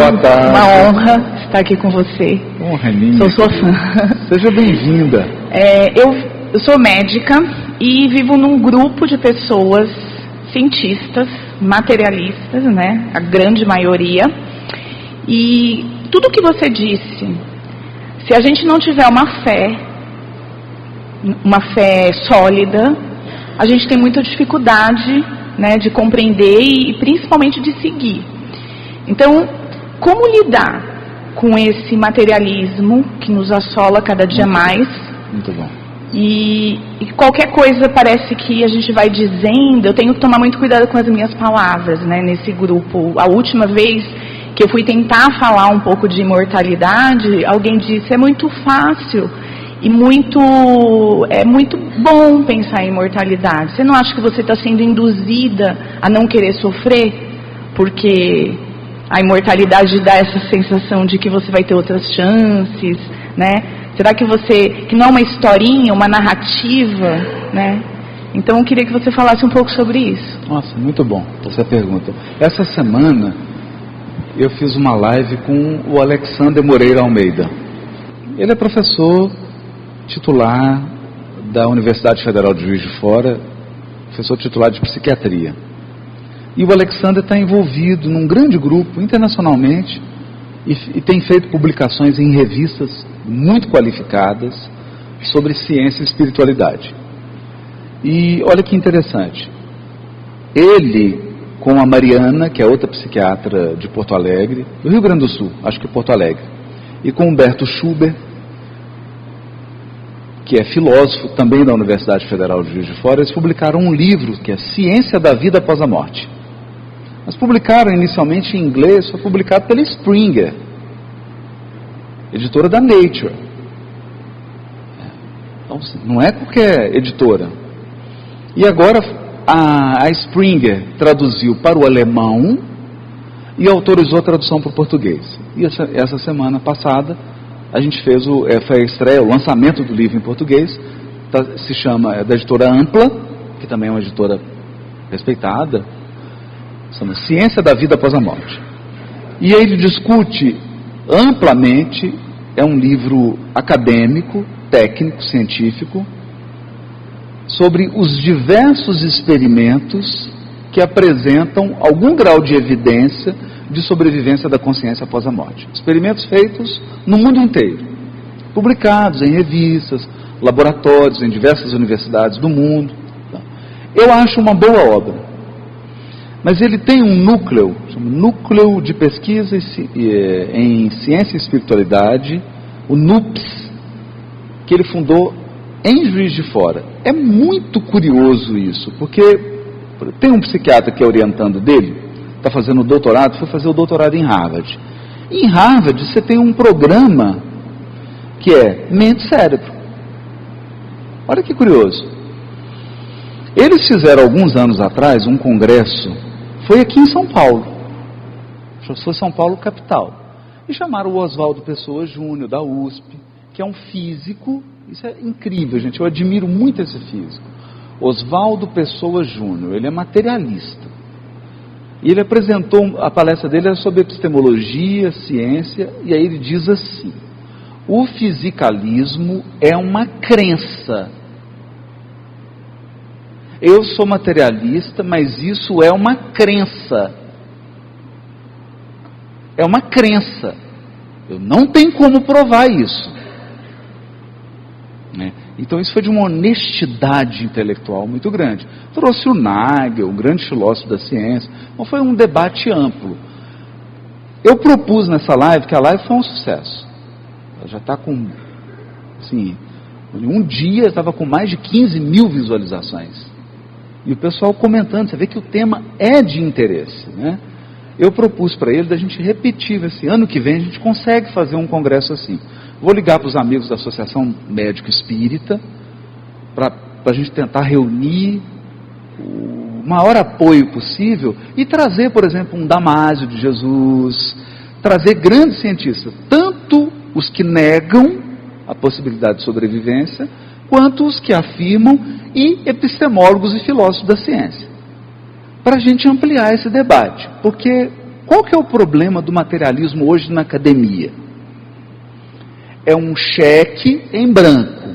Boa tarde. Uma honra estar aqui com você. Honra é minha. Sou sua fã. Seja bem-vinda. Eu sou médica e vivo num grupo de pessoas cientistas, materialistas, né? A grande maioria. E tudo que você disse, se a gente não tiver uma fé sólida, a gente tem muita dificuldade, né, de compreender e principalmente de seguir. Então, como lidar com esse materialismo que nos assola cada dia mais? Muito bom. E qualquer coisa parece que a gente vai dizendo, eu tenho que tomar muito cuidado com as minhas palavras, né, nesse grupo. A última vez que eu fui tentar falar um pouco de imortalidade, alguém disse, é muito fácil e é muito bom pensar em imortalidade. Você não acha que você está sendo induzida a não querer sofrer? Porque a imortalidade dá essa sensação de que você vai ter outras chances, né? Será que não é uma historinha, uma narrativa, né? Então eu queria que você falasse um pouco sobre isso. Nossa, muito bom essa pergunta. Essa semana eu fiz uma live com o Alexander Moreira Almeida. Ele é professor titular da Universidade Federal de Juiz de Fora, professor titular de psiquiatria. E o Alexander está envolvido num grande grupo internacionalmente e tem feito publicações em revistas muito qualificadas sobre ciência e espiritualidade. E olha que interessante, ele com a Mariana, que é outra psiquiatra de Porto Alegre, do Rio Grande do Sul, acho que Porto Alegre, e com Humberto Schubert, que é filósofo também da Universidade Federal de Juiz de Fora, eles publicaram um livro que é Ciência da Vida Após a Morte. Mas publicaram inicialmente em inglês, foi publicado pela Springer, editora da Nature. Então, não é qualquer editora. E agora a Springer traduziu para o alemão e autorizou a tradução para o português. E essa semana passada a gente fez foi a estreia, o lançamento do livro em português. Se chama, da editora Ampla, que também é uma editora respeitada. Chama Ciência da Vida Após a Morte. E ele discute amplamente, é um livro acadêmico, técnico, científico, sobre os diversos experimentos que apresentam algum grau de evidência de sobrevivência da consciência após a morte. Experimentos feitos no mundo inteiro, publicados em revistas, laboratórios, em diversas universidades do mundo. Eu acho uma boa obra. Mas ele tem um núcleo de pesquisa em ciência e espiritualidade, o NUPS, que ele fundou em Juiz de Fora. É muito curioso isso, porque tem um psiquiatra que é orientando dele, está fazendo doutorado, foi fazer o doutorado em Harvard. E em Harvard você tem um programa que é mente-cérebro. Olha que curioso. Eles fizeram alguns anos atrás um congresso, foi aqui em São Paulo, foi São Paulo capital, e chamaram o Oswaldo Pessoa Júnior, da USP, que é um físico. Isso é incrível, gente, eu admiro muito esse físico. Oswaldo Pessoa Júnior, ele é materialista. E ele apresentou, a palestra dele era sobre epistemologia, ciência, e aí ele diz assim: o fisicalismo é uma crença. Eu sou materialista, mas isso é uma crença. É uma crença. Eu não tenho como provar isso. Né? Então isso foi de uma honestidade intelectual muito grande. Trouxe o Nagel, um grande filósofo da ciência. Então foi um debate amplo. Eu propus nessa live, que a live foi um sucesso. Ela já está com, assim, um dia estava com mais de 15 mil visualizações. E o pessoal comentando, você vê que o tema é de interesse, né? Eu propus para ele da gente repetir esse ano que vem, a gente consegue fazer um congresso assim. Vou ligar para os amigos da Associação Médico Espírita, para a gente tentar reunir o maior apoio possível e trazer, por exemplo, um Damásio de Jesus, trazer grandes cientistas, tanto os que negam a possibilidade de sobrevivência, quanto os que afirmam, e epistemólogos e filósofos da ciência, para a gente ampliar esse debate, porque Qual que é o problema do materialismo hoje na academia? É um cheque em branco.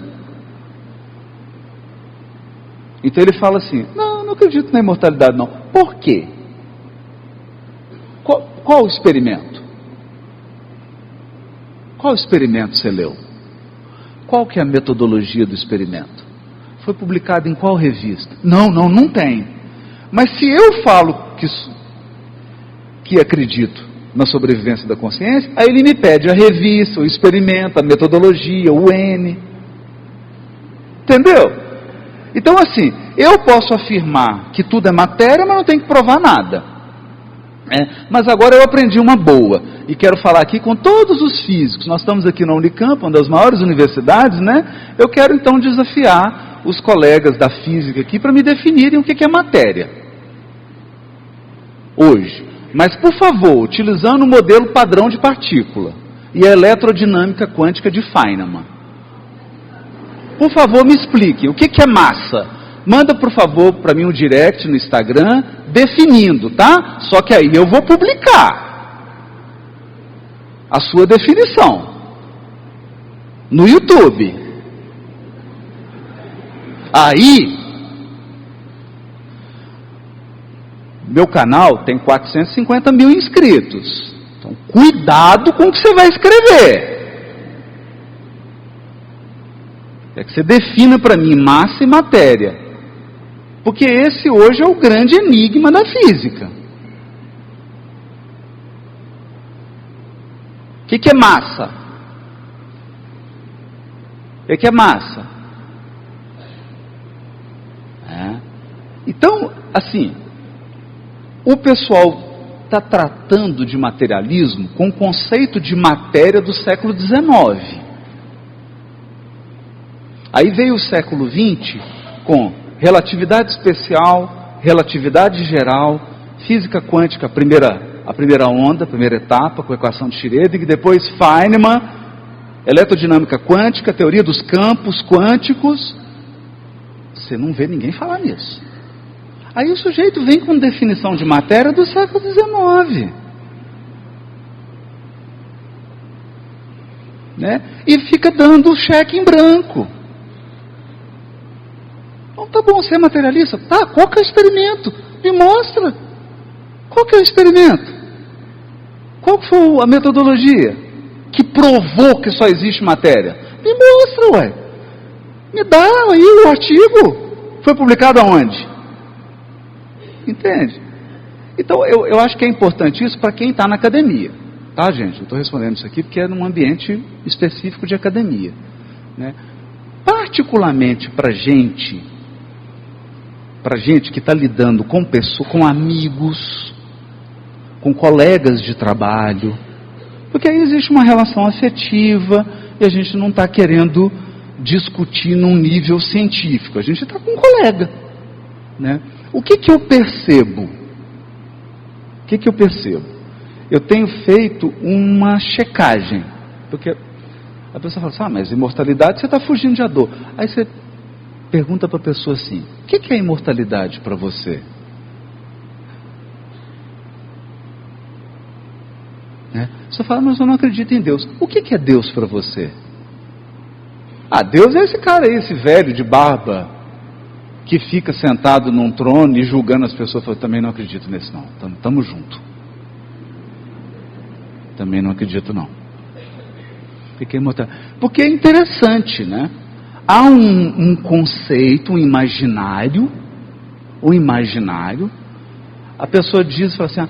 Então ele fala assim, não acredito na imortalidade não. Por quê? Qual o experimento? Qual experimento você leu? Qual que é a metodologia do experimento? Foi publicado em qual revista? Não tem. Mas se eu falo que acredito na sobrevivência da consciência, aí ele me pede a revista, o experimento, a metodologia, o N. Entendeu? Então assim, eu posso afirmar que tudo é matéria, mas não tenho que provar nada. Mas agora eu aprendi uma boa, e quero falar aqui com todos os físicos. Nós estamos aqui na Unicamp, uma das maiores universidades, né? Eu quero então desafiar os colegas da física aqui para me definirem o que é matéria hoje. Mas por favor, utilizando o modelo padrão de partícula e a eletrodinâmica quântica de Feynman, por favor me expliquem o que é massa. Manda, por favor, para mim um direct no Instagram, definindo, tá? Só que aí eu vou publicar a sua definição no YouTube. Aí, meu canal tem 450 mil inscritos. Então, cuidado com o que você vai escrever. É que você defina para mim massa e matéria. Porque esse hoje é o grande enigma da física. O que é massa? O que é massa? Então, assim, o pessoal está tratando de materialismo com o conceito de matéria do século XIX. Aí veio o século XX com relatividade especial, relatividade geral, física quântica, a primeira onda, a primeira etapa, com a equação de Schrödinger, depois Feynman, eletrodinâmica quântica, teoria dos campos quânticos. Você não vê ninguém falar nisso. Aí o sujeito vem com definição de matéria do século XIX. Né? E fica dando o cheque em branco. Então tá bom, você é materialista? Tá, qual que é o experimento? Me mostra. Qual que é o experimento? Qual foi a metodologia que provou que só existe matéria? Me mostra, ué. Me dá aí o artigo. Foi publicado aonde? Entende? Então eu acho que é importante isso para quem está na academia. Tá, gente? Eu estou respondendo isso aqui porque é num ambiente específico de academia. Né? Particularmente para gente que está lidando com pessoas, com amigos, com colegas de trabalho, porque aí existe uma relação afetiva e a gente não está querendo discutir num nível científico, a gente está com um colega, né? O que eu percebo? O que eu percebo? Eu tenho feito uma checagem, porque a pessoa fala assim, mas imortalidade, você está fugindo de dor. Aí você pergunta para a pessoa assim, o que é imortalidade para você? Você fala, mas eu não acredito em Deus. O que é Deus para você? Deus é esse cara aí, esse velho de barba, que fica sentado num trono e julgando as pessoas. Eu também não acredito nesse não, estamos juntos. Também não acredito não. Porque é interessante, né? Há um conceito, um imaginário, a pessoa diz, fala assim,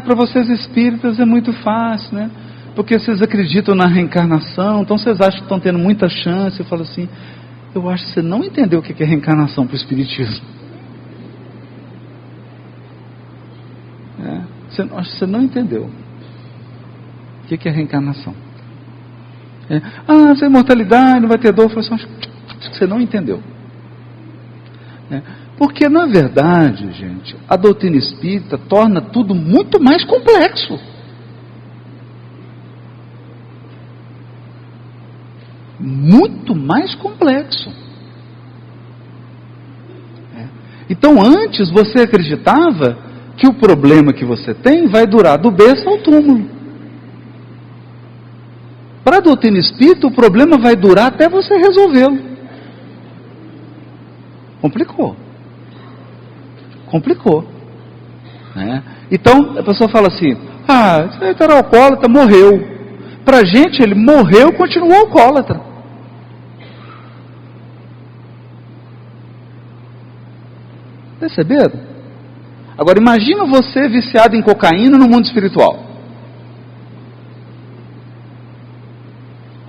para vocês espíritas é muito fácil, né? Porque vocês acreditam na reencarnação, então vocês acham que estão tendo muita chance. Eu falo assim, eu acho que você não entendeu o que é reencarnação para o espiritismo. Acho que você não entendeu o que é reencarnação. Essa imortalidade, não vai ter dor. Eu falo assim, acho que você não entendeu. Porque, na verdade, gente, a doutrina espírita torna tudo muito mais complexo. Muito mais complexo. Então, antes você acreditava que o problema que você tem vai durar do berço ao túmulo. Para a doutrina espírita, o problema vai durar até você resolvê-lo. Complicou. Complicou. Né? Então, a pessoa fala assim, esse era alcoólatra, morreu. Para a gente, ele morreu e continuou alcoólatra. Perceberam? Agora, imagina você viciado em cocaína no mundo espiritual.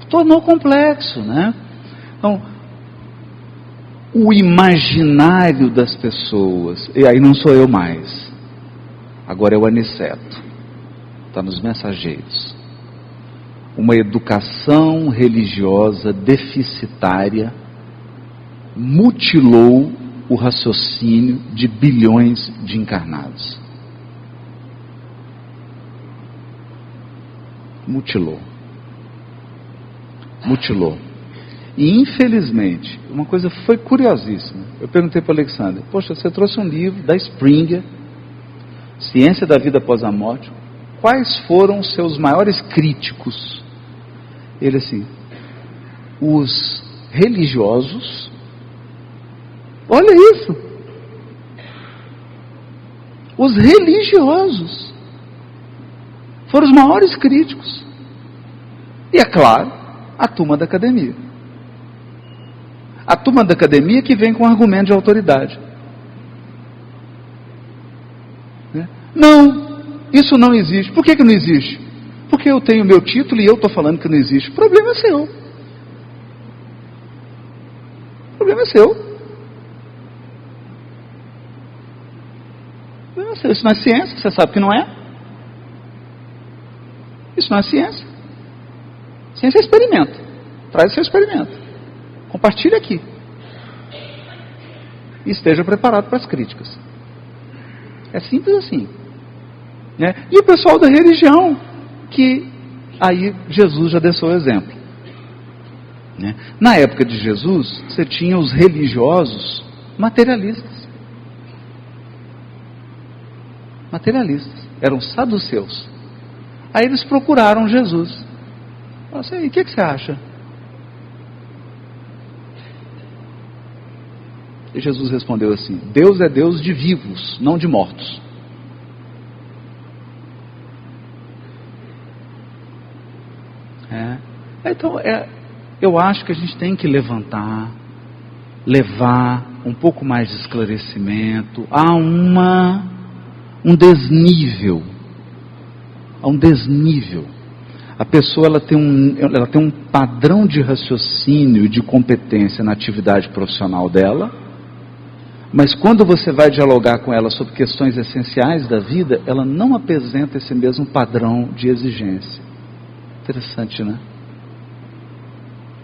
Tornou complexo, né? Então, o imaginário das pessoas, e aí não sou eu mais, agora é o Aniceto, está nos Mensageiros. Uma educação religiosa deficitária mutilou o raciocínio de bilhões de encarnados. Mutilou. E infelizmente, uma coisa foi curiosíssima. Eu perguntei para o Alexandre, poxa, você trouxe um livro da Springer, Ciência da Vida Após a Morte, quais foram os seus maiores críticos? Ele assim, os religiosos, olha isso, os religiosos foram os maiores críticos. E é claro, a turma da academia. A turma da academia que vem com argumento de autoridade. Não, isso não existe. Por que não existe? Porque eu tenho meu título e eu estou falando que não existe. O problema é seu. O problema é seu. O problema é seu. Isso não é ciência, você sabe que não é. Isso não é ciência. Ciência é experimento. Traz o seu experimento. Compartilhe aqui. E esteja preparado para as críticas. É simples assim. Né? E o pessoal da religião, que aí Jesus já deixou o exemplo. Né? Na época de Jesus, você tinha os religiosos materialistas. Materialistas. Eram saduceus. Aí eles procuraram Jesus. Falaram assim, o que você acha? E Jesus respondeu assim, Deus é Deus de vivos, não de mortos. Então, eu acho que a gente tem que levar um pouco mais de esclarecimento a um desnível. A pessoa ela tem um padrão de raciocínio e de competência na atividade profissional dela, mas quando você vai dialogar com ela sobre questões essenciais da vida, ela não apresenta esse mesmo padrão de exigência. Interessante, né?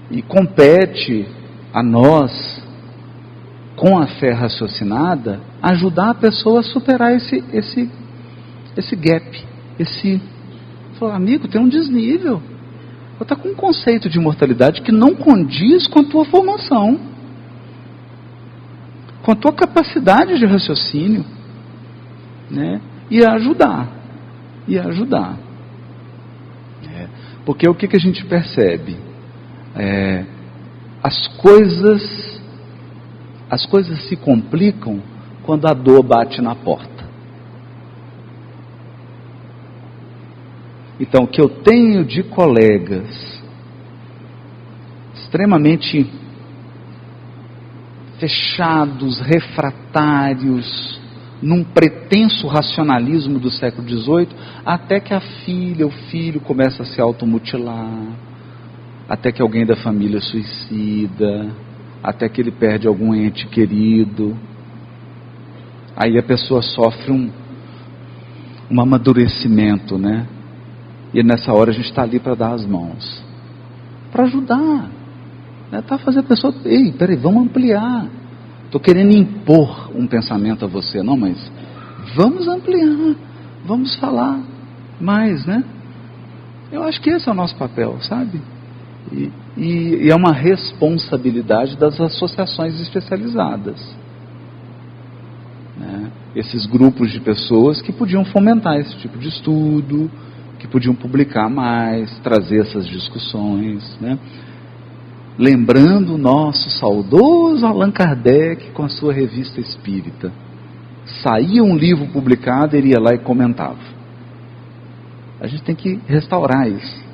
E compete a nós, com a fé raciocinada, ajudar a pessoa a superar esse gap, falar, amigo, tem um desnível. Você está com um conceito de imortalidade que não condiz com a tua formação, com a tua capacidade de raciocínio, né? E ajudar. Porque o que a gente percebe? As coisas se complicam quando a dor bate na porta. Então, o que eu tenho de colegas extremamente fechados, refratários, num pretenso racionalismo do século XVIII, até que a filha, o filho começa a se automutilar, até que alguém da família suicida, até que ele perde algum ente querido. Aí a pessoa sofre um amadurecimento, né? E nessa hora a gente está ali para dar as mãos, para ajudar, né? Para fazer a pessoa, ei, peraí, vamos ampliar. Estou querendo impor um pensamento a você, não, mas vamos ampliar, vamos falar mais, né? Eu acho que esse é o nosso papel, sabe? E é uma responsabilidade das associações especializadas. né, esses grupos de pessoas que podiam fomentar esse tipo de estudo, que podiam publicar mais, trazer essas discussões, né? Lembrando o nosso saudoso Allan Kardec com a sua revista espírita. Saía um livro publicado, ele ia lá e comentava. A gente tem que restaurar isso.